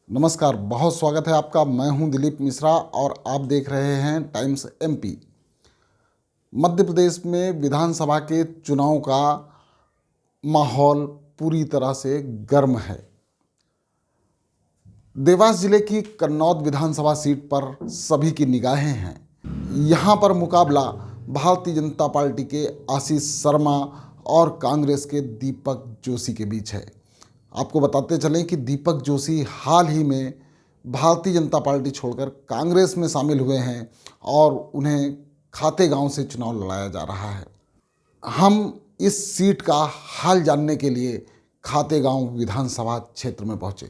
नमस्कार, बहुत स्वागत है आपका। मैं हूं दिलीप मिश्रा और आप देख रहे हैं टाइम्स एमपी। मध्य प्रदेश में विधानसभा के चुनाव का माहौल पूरी तरह से गर्म है। देवास जिले की कन्नौद विधानसभा सीट पर सभी की निगाहें हैं। यहां पर मुकाबला भारतीय जनता पार्टी के आशीष शर्मा और कांग्रेस के दीपक जोशी के बीच है। आपको बताते चलें कि दीपक जोशी हाल ही में भारतीय जनता पार्टी छोड़कर कांग्रेस में शामिल हुए हैं और उन्हें खातेगांव से चुनाव लड़ाया जा रहा है। हम इस सीट का हाल जानने के लिए खातेगांव विधानसभा क्षेत्र में पहुंचे।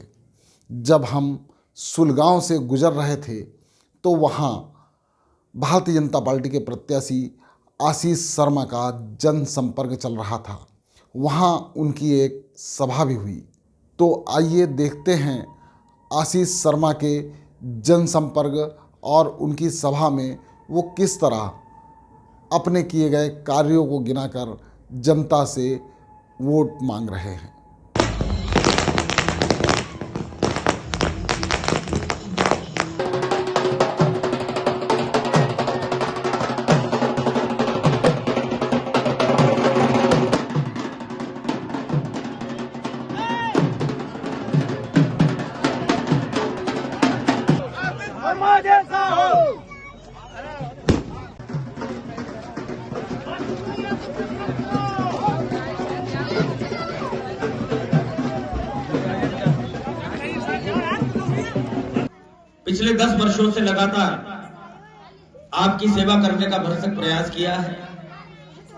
जब हम सुलगांव से गुजर रहे थे तो वहां भारतीय जनता पार्टी के प्रत्याशी आशीष शर्मा का जनसंपर्क चल रहा था। वहां उनकी एक सभा भी हुई। तो आइए देखते हैं आशीष शर्मा के जनसंपर्क और उनकी सभा में वो किस तरह अपने किए गए कार्यों को गिनाकर जनता से वोट मांग रहे हैं। पिछले 10 वर्षों से लगातार आपकी सेवा करने का भरसक प्रयास किया है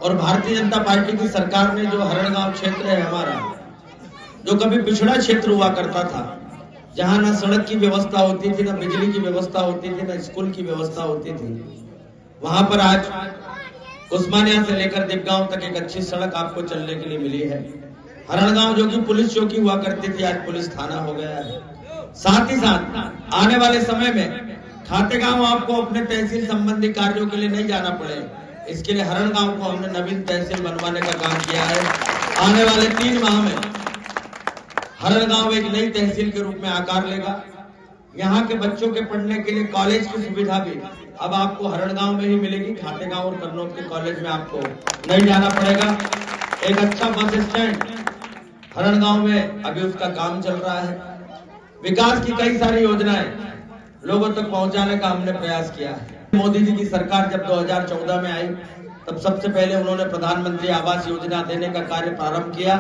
और भारतीय जनता पार्टी की सरकार ने जो हरणगांव क्षेत्र है हमारा, जो कभी पिछड़ा क्षेत्र हुआ करता था, जहां ना सड़क की व्यवस्था होती थी, ना बिजली की व्यवस्था होती थी, ना स्कूल की व्यवस्था होती थी, वहां पर आज उस्मानिया से लेकर देवगांव तक एक अच्छी सड़क आपको चलने के लिए मिली है। हरणगांव जो कि पुलिस चौकी हुआ करती थी, आज पुलिस थाना हो गया है। साथ ही साथ आने वाले समय में खातेगांव आपको अपने तहसील संबंधी कार्यों के लिए नहीं जाना पड़े, इसके लिए हरणगांव को हमने नवीन तहसील बनवाने का काम किया है। आने वाले 3 माह में हरणगांव एक नई तहसील के रूप में आकार लेगा। यहाँ के बच्चों के पढ़ने के लिए कॉलेज की सुविधा भी अब आपको हरणगांव में ही मिलेगी। खातेगांव और कन्नौद के कॉलेज में आपको नहीं जाना पड़ेगा। एक अच्छा बस स्टैंड हरणगांव में अभी उसका काम चल रहा है। विकास की कई सारी योजनाएं लोगों तक पहुंचाने का हमने प्रयास किया है। मोदी जी की सरकार जब 2014 में आई तब सबसे पहले उन्होंने प्रधानमंत्री आवास योजना देने का कार्य प्रारंभ किया।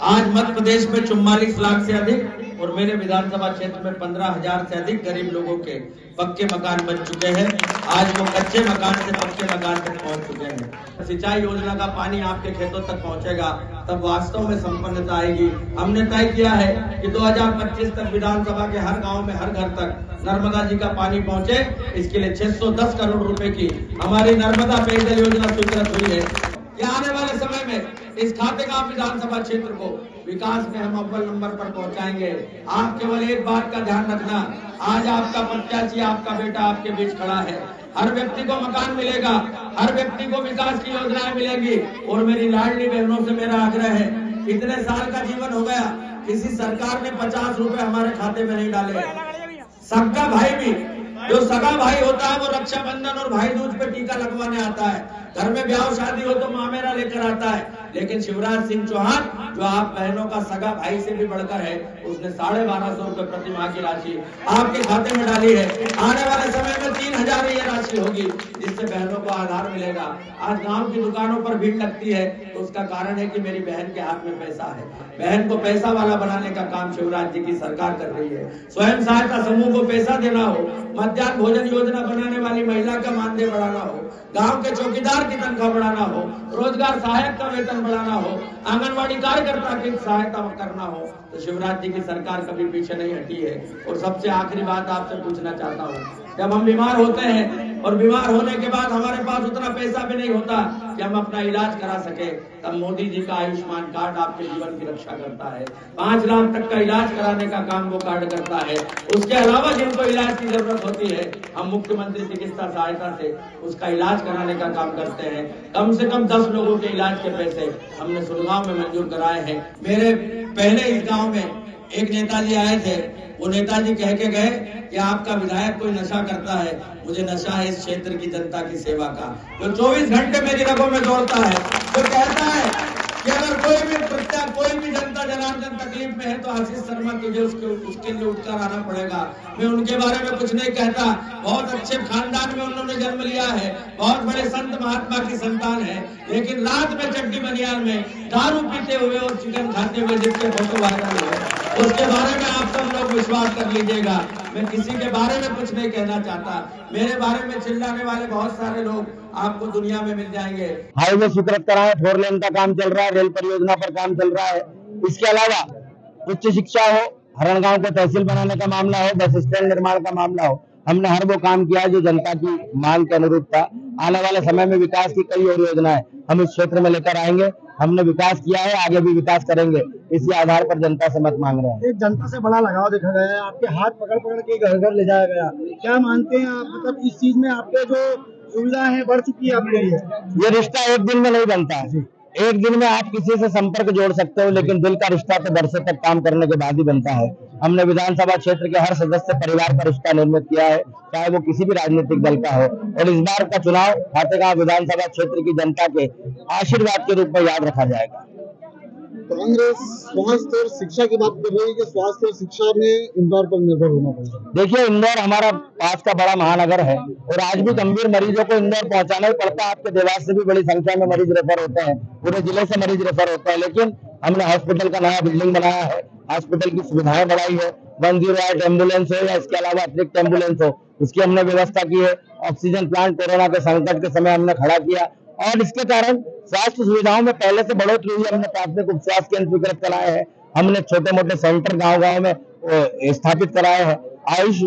आज मध्य प्रदेश में 44 लाख से अधिक और मेरे विधानसभा क्षेत्र में 15,000 से अधिक गरीब लोगों के पक्के मकान बन चुके हैं। आज वो कच्चे मकान से पक्के मकान तक पहुंच चुके हैं। सिंचाई योजना का पानी आपके खेतों तक पहुंचेगा, तब वास्तव में संपन्नता आएगी। हमने तय किया है कि 2025 तक विधानसभा के हर गांव में, हर घर तक नर्मदा जी का पानी पहुंचे। इसके लिए 610 करोड़ रुपए की हमारी नर्मदा पेयजल योजना स्वीकृत हुई है। कि आने वाले समय में इस खातेगांव विधानसभा क्षेत्र को विकास में हम अव्वल नंबर पर पहुंचाएंगे। आप केवल एक बात का ध्यान रखना, आज आपका प्रत्याशी, आपका बेटा आपके बीच खड़ा है। हर व्यक्ति को मकान मिलेगा, हर व्यक्ति को विकास की योजनाएं मिलेंगी। और मेरी लाडली बहनों से मेरा आग्रह है, इतने साल का जीवन हो गया, किसी सरकार ने 50 रुपए हमारे खाते में नहीं डाले। सबका भाई भी, जो सगा भाई होता है, वो रक्षाबंधन और भाई दूज पे टीका लगवाने आता है। घर में ब्याह शादी हो तो मामेरा लेकर आता है। लेकिन शिवराज सिंह चौहान, जो आप बहनों का सगा भाई से भी बढ़कर है, उसने 1250 रुपए प्रति माह की राशि आपके खाते में डाली है। आने वाले समय में 3000 ये राशि होगी, जिससे बहनों को आधार मिलेगा। आज गांव की दुकानों पर भीड़ लगती है तो उसका कारण है कि मेरी बहन के हाथ में पैसा है। बहन को पैसा वाला बनाने का काम शिवराज जी की सरकार कर रही है। स्वयं सहायता समूह को पैसा देना हो, मध्याह्न भोजन योजना बनाने वाली महिला का मानदेय बढ़ाना हो, गांव के चौकीदार की तनख्वाह बढ़ाना हो, रोजगार सहायक का वेतन बढ़ाना हो, आंगनवाड़ी कार्यकर्ता की सहायता करना हो, तो शिवराज जी की सरकार कभी पीछे नहीं हटी है। और सबसे आखिरी बात आपसे पूछना चाहता हूँ, जब हम बीमार होते हैं और बीमार होने के बाद हमारे पास उतना पैसा भी नहीं होता कि हम अपना इलाज करा सके, तब मोदी जी का आयुष्मान कार्ड आपके जीवन की रक्षा करता है। 5 लाख तक का इलाज कराने का काम वो कार्ड करता है। उसके अलावा जिनको इलाज की जरूरत होती है, हम मुख्यमंत्री चिकित्सा सहायता से उसका इलाज कराने का काम करते हैं। कम से कम 10 लोगों के इलाज के पैसे हमने सुलगांव में मंजूर कराए हैं। मेरे पहले इस गाँव में एक नेताजी आए थे, वो नेताजी कह के गए कि आपका विधायक कोई नशा करता है, मुझे नशा है इस क्षेत्र की जनता की सेवा का, जो 24 घंटे मेरी रगों में दौड़ता है, जो कहता है कि अगर कोई भी जनता जनार्दन तकलीफ में है तो आशीष शर्मा तुझे उसके लिए उठकर आना पड़ेगा। मैं उनके बारे में कुछ नहीं कहता, बहुत अच्छे खानदान में उन्होंने जन्म लिया है, बहुत बड़े संत महात्मा की संतान है, लेकिन रात में चड्डी बनियान में दारू पीते हुए और चिकन खाते हुए जिसके फोटो वायरल हुए, उसके बारे में आप सब लोग विश्वास कर लीजिएगा। मैं किसी के बारे में कुछ नहीं कहना चाहता, मेरे बारे में चिल्लाने वाले बहुत सारे लोग आपको दुनिया में मिल जाएंगे। हाईवे स्वीकृत करा है, 4 लेन का काम चल रहा है, रेल परियोजना पर काम चल रहा है। इसके अलावा उच्च शिक्षा हो, हरणगांव को तहसील बनाने का मामला हो, बस स्टैंड निर्माण का मामला हो, हमने हर वो काम किया जो जनता की मांग के अनुरूप था। आने वाले समय में विकास की कई और योजनाएं हम इस क्षेत्र में लेकर आएंगे। हमने विकास किया है, आगे भी विकास करेंगे, इसी आधार पर जनता से मत मांग रहे हैं। एक जनता से बड़ा लगाव देखा गया है, आपके हाथ पकड़ पकड़ के घर घर ले जाया गया, क्या मानते हैं आप, मतलब इस चीज में आपके जो सुविधा है बढ़ चुकी है आपके लिए? ये रिश्ता एक दिन में नहीं बनता है। एक दिन में आप किसी से संपर्क जोड़ सकते हो, लेकिन दिल का रिश्ता तो बरसों तक काम करने के बाद ही बनता है। हमने विधानसभा क्षेत्र के हर सदस्य परिवार का रिश्ता निर्मित किया है, चाहे वो किसी भी राजनीतिक दल का हो, और इस बार का चुनाव खातेगांव विधानसभा क्षेत्र की जनता के आशीर्वाद के रूप में याद रखा जाएगा। कांग्रेस स्वास्थ्य और शिक्षा की बात कर रही है कि स्वास्थ्य और शिक्षा में इंदौर पर निर्भर होना पड़ेगा। देखिए, इंदौर हमारा पास का बड़ा महानगर है और आज भी गंभीर मरीजों को इंदौर पहुंचाना ही पड़ता है। आपके देवास से भी बड़ी संख्या में मरीज रेफर होते हैं, पूरे जिले से मरीज रेफर होते हैं, लेकिन हमने हॉस्पिटल का नया बिल्डिंग बनाया है, हॉस्पिटल की सुविधाएं बढ़ाई है, 108 एम्बुलेंस हो या इसके अलावा अतिरिक्त एम्बुलेंस हो, उसकी हमने व्यवस्था की है। ऑक्सीजन प्लांट कोरोना के संकट के समय हमने खड़ा किया और इसके कारण स्वास्थ्य सुविधाओं में पहले से बढ़ोतरी हुई। हमने प्राथमिक उपचार केंद्र स्वीकृत कराए हैं, हमने छोटे मोटे सेंटर गांव-गांव में स्थापित कराए हैं, आयुष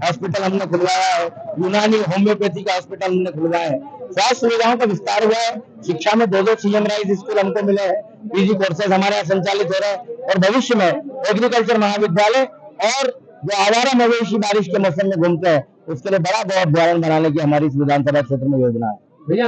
हॉस्पिटल हमने खुलवाया है, यूनानी होम्योपैथी का हॉस्पिटल हमने खुलवाया है। स्वास्थ्य सुविधाओं का विस्तार हुआ है। शिक्षा में 2 सीएम राइज स्कूल हमको मिले हैं, पीजी कोर्सेज हमारे यहाँ संचालित हो रहे हैं और भविष्य में एग्रीकल्चर महाविद्यालय और जो आवारा मवेशी बारिश के मौसम में घूमते हैं उसके लिए बड़ा बहुत भवन बनाने की हमारी इस विधानसभा क्षेत्र में योजना है। भैया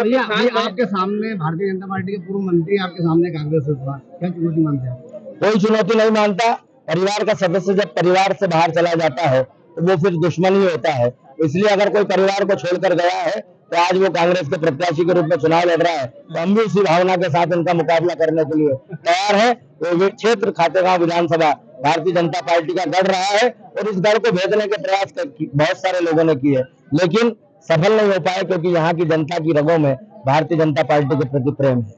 आपके सामने भारतीय जनता पार्टी के पूर्व मंत्री, आपके सामने कांग्रेस सरकार, क्या चुनौती मानते हैं? कोई चुनौती नहीं मानता। परिवार का सदस्य जब परिवार से बाहर चला जाता है तो वो फिर दुश्मन ही होता है। इसलिए अगर कोई परिवार को छोड़कर गया है तो आज वो कांग्रेस के प्रत्याशी के रूप में चुनाव लड़ रहा है, तो हम भी उसी भावना के साथ इनका मुकाबला करने के लिए तैयार है। तो क्षेत्र खातेगांव विधानसभा भारतीय जनता पार्टी का गढ़ रहा है और इस गढ़ को भेदने के प्रयास बहुत सारे लोगों ने किए, लेकिन सफल नहीं हो पाए, क्योंकि यहाँ की जनता की रगों में भारतीय जनता पार्टी के प्रति प्रेम है।